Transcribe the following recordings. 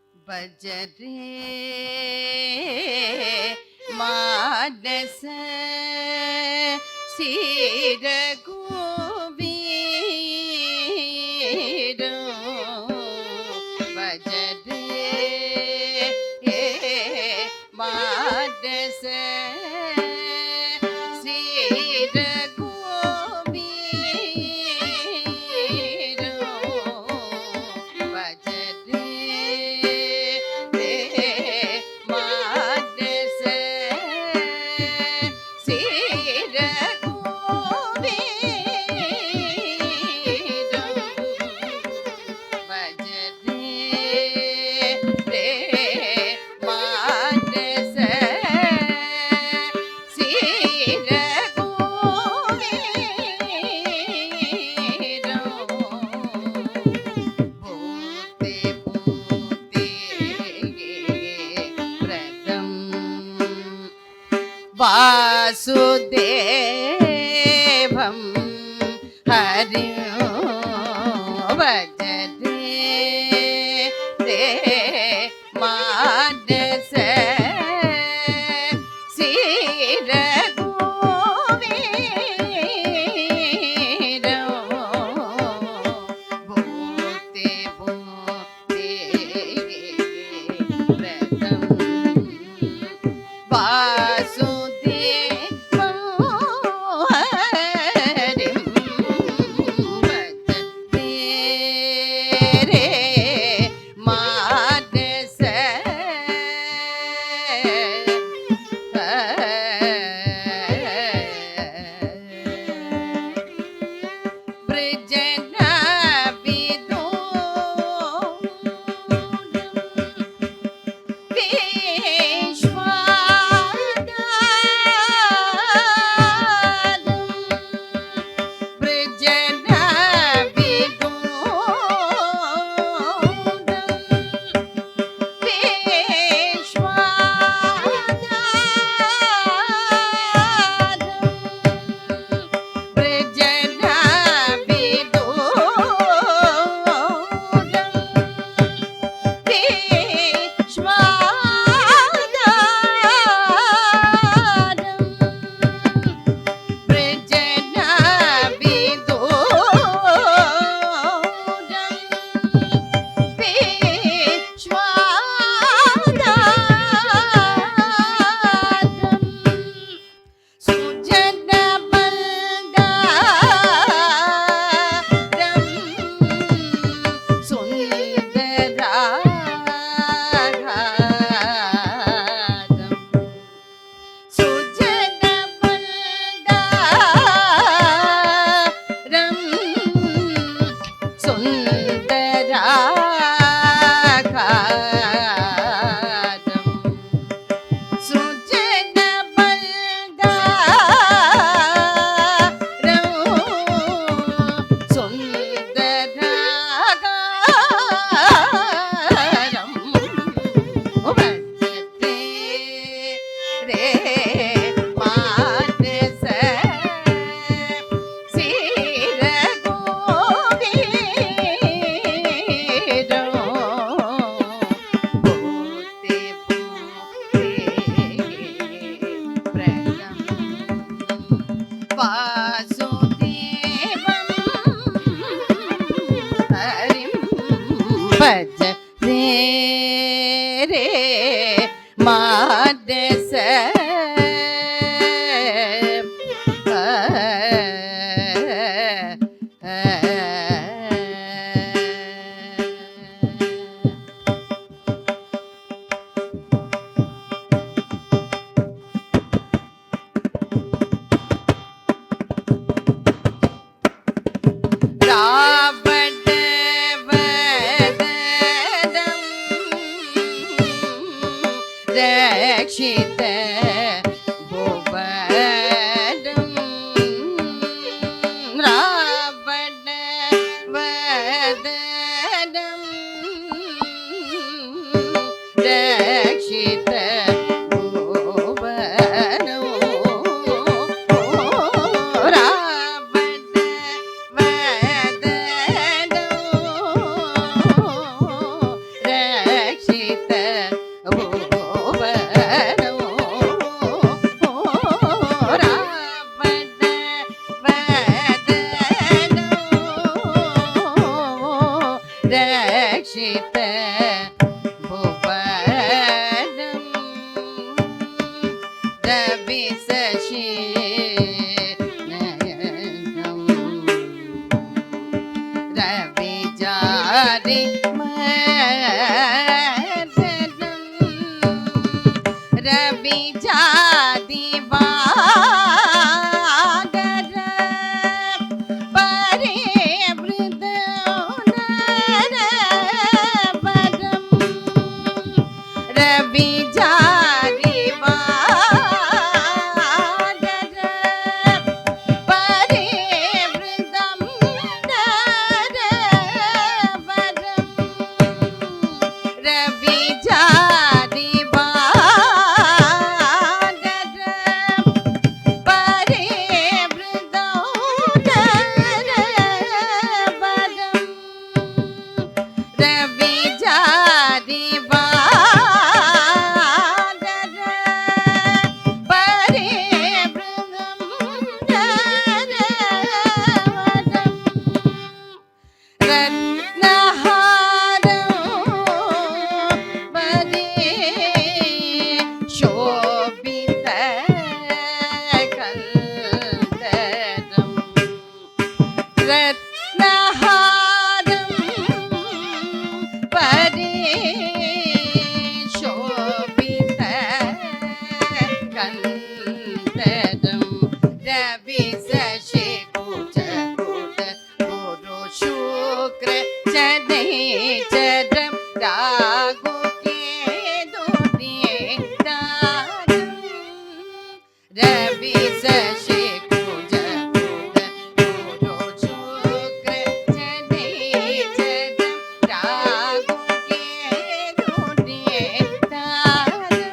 भजरे मानस सिर गोवीरो भजरे मानस सिर वासुदेवं हरिं भजरे मानस सिर गोवीरो भूते भूते व्रतं சுந்தராகாரம் சுஜன பல்காரம் சுந்தராகாரம் பஜதே ரே மானச சீரகோவீரோ பூதே பிரதம் வாசுதேவம் ஹரிம் பஜதே ரே மானச ரக்ஷித புவனம் ராவண வதனம் ரக்ஷித புவனம் ராவண வதனம் ரக்ஷித ரக்ஷித புவனம் ரவி சசி நயனம் ரவி ஜாரி மரணம் ரவி ஜாதி வாடர பரே ரவி ஜாரி வாடர பரே விருதம் நரவரம் ரவி ஜாரி வாடர பரே விருதம் நரவரம் ரவி ஜாரி ரவி சசி குஜ குட குரு சுக்ர சனீச்சரம் ராகு கேது நேதாரம் ரவி சசி குஜ குட குரு சுக்ர சனீச்சரம் ராகு கேது நேதாரம்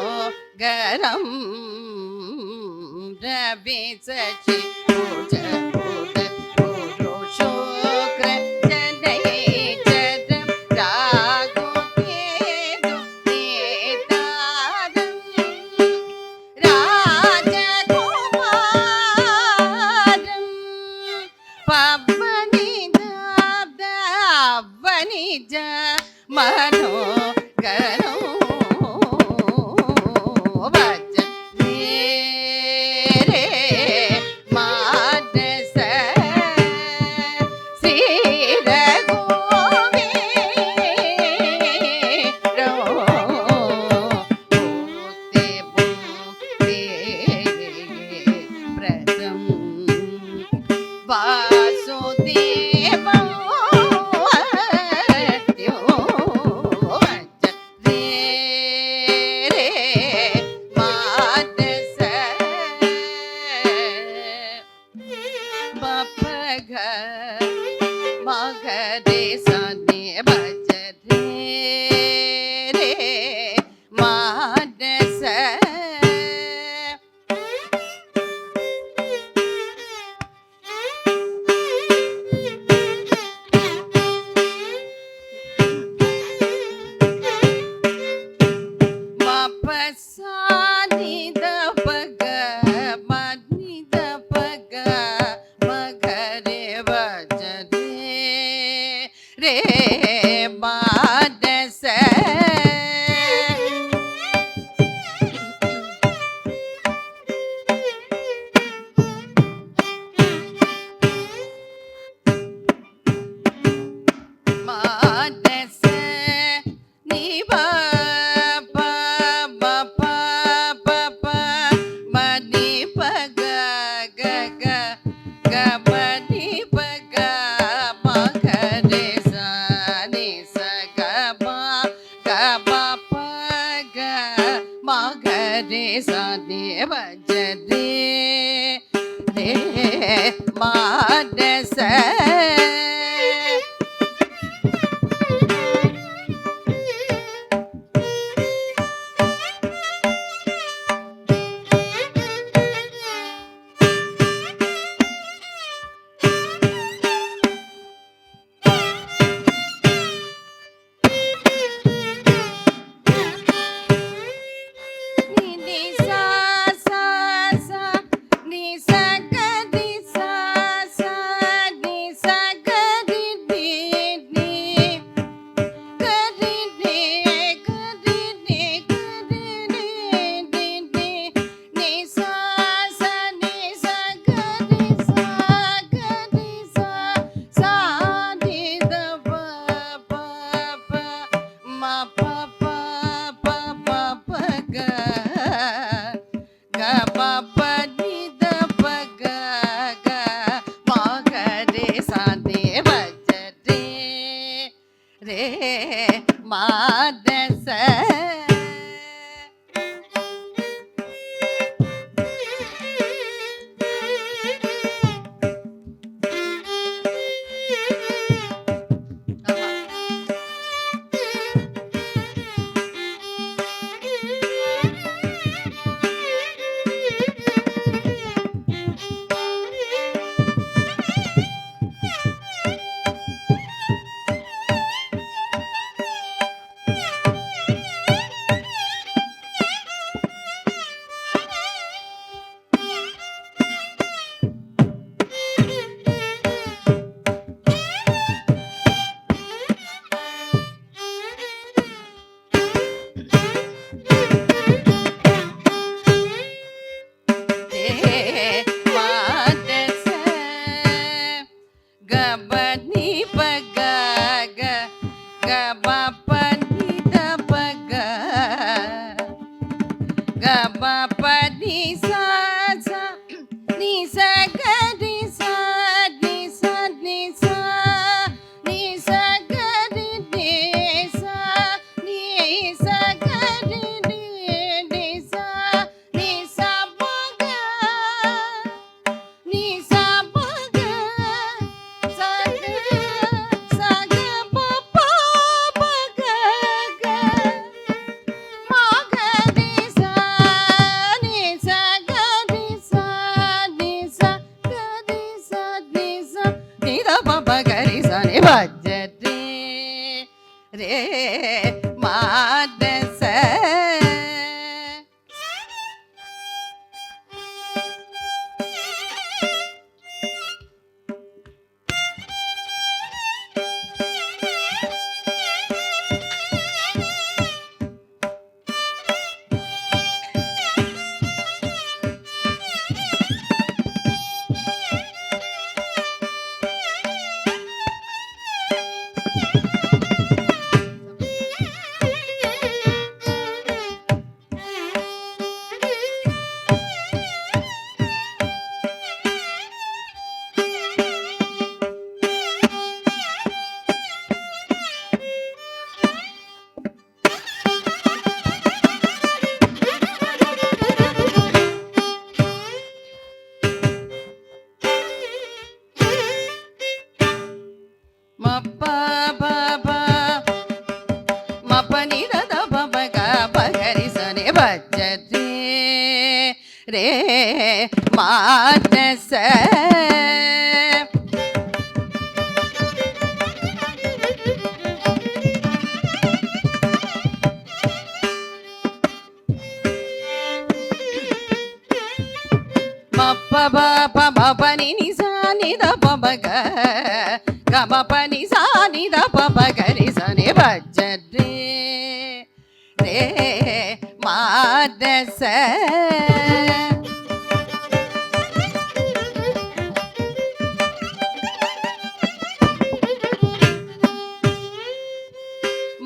மனோகரம் ரவி சசி பூஜ பூஜ குரு சுக்ர சனீச்சரம் ராகு கேது நேதாரம் ராஜகுமாரம் பவனிஜ மனோகரம் भज मेरे माद sa ni bajja re re ma da sa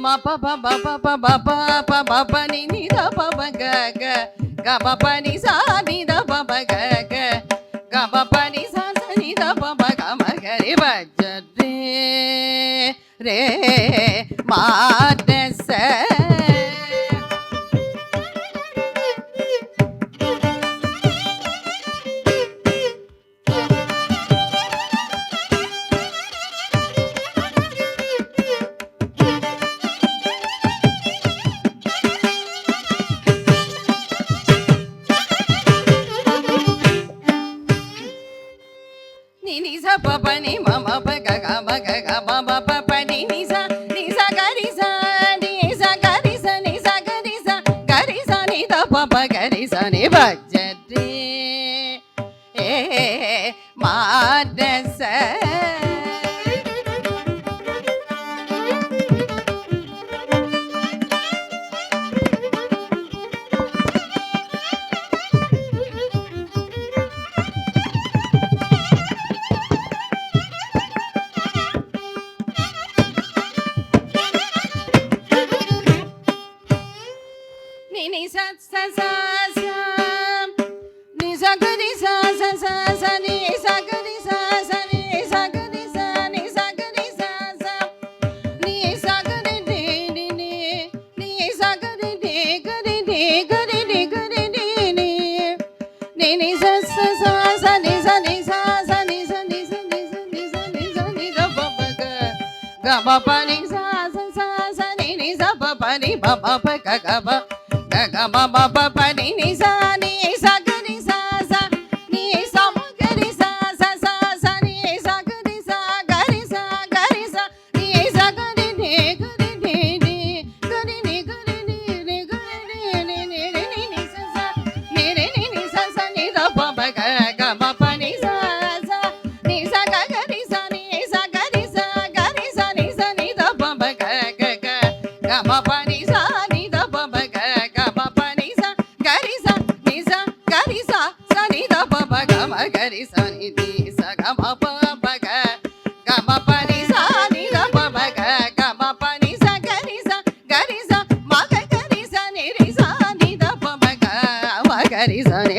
ma pa pa pa pa pa pa pa pa pa pa ni ni da pa pa ga ga ga pa pa ni sa ni da pa pa ga ga ga pa pa ni sa sa ni da pa pa ga ma ga re ba ja re ma da sa ga ga ma ma pa pa ni ni sa ga ri sa ni sa ga ri sa ni sa ga ri sa ni da pa pa ga ri sa ni bhajate manasa. Ni sa sa sa sa ni sa ga ni sa sa sa sa ni sa ga ni sa sa ni sa ga ni sa ni sa ga ni sa sa ni sa ga ni ni ni ni sa ga ni ga ni ga ni ga ni ni sa sa sa sa ni sa sa ni sa ni sa ni sa ni sa ni sa ni da pa pa ga pa pa ni sa sa sa sa ni sa pa pa ni pa pa pa ga ga pa ga ma ma pa pa ni sa ga ni sa sa ni sa ma ga ni sa sa sa sa ni sa ga ni sa ga ni sa ni sa ga ni ga ni ga ni ga ni ga ni sa sa ni sa sa ni da pa pa ga ma pa ni sa sa ni sa ga ni sa ni sa ga ni sa ni sa ni da pa pa ga ma pa ni sa ni da pa pa ga ma pa ni sa ga ni sa ni da pa pa ga ma ga ni sa ni sa ga ma pa pa ga ma pa ni sa ni da pa pa ga ma pa ni sa ga ni sa ma ga ni sa ni sa ni da pa pa ga ma ga ni sa ni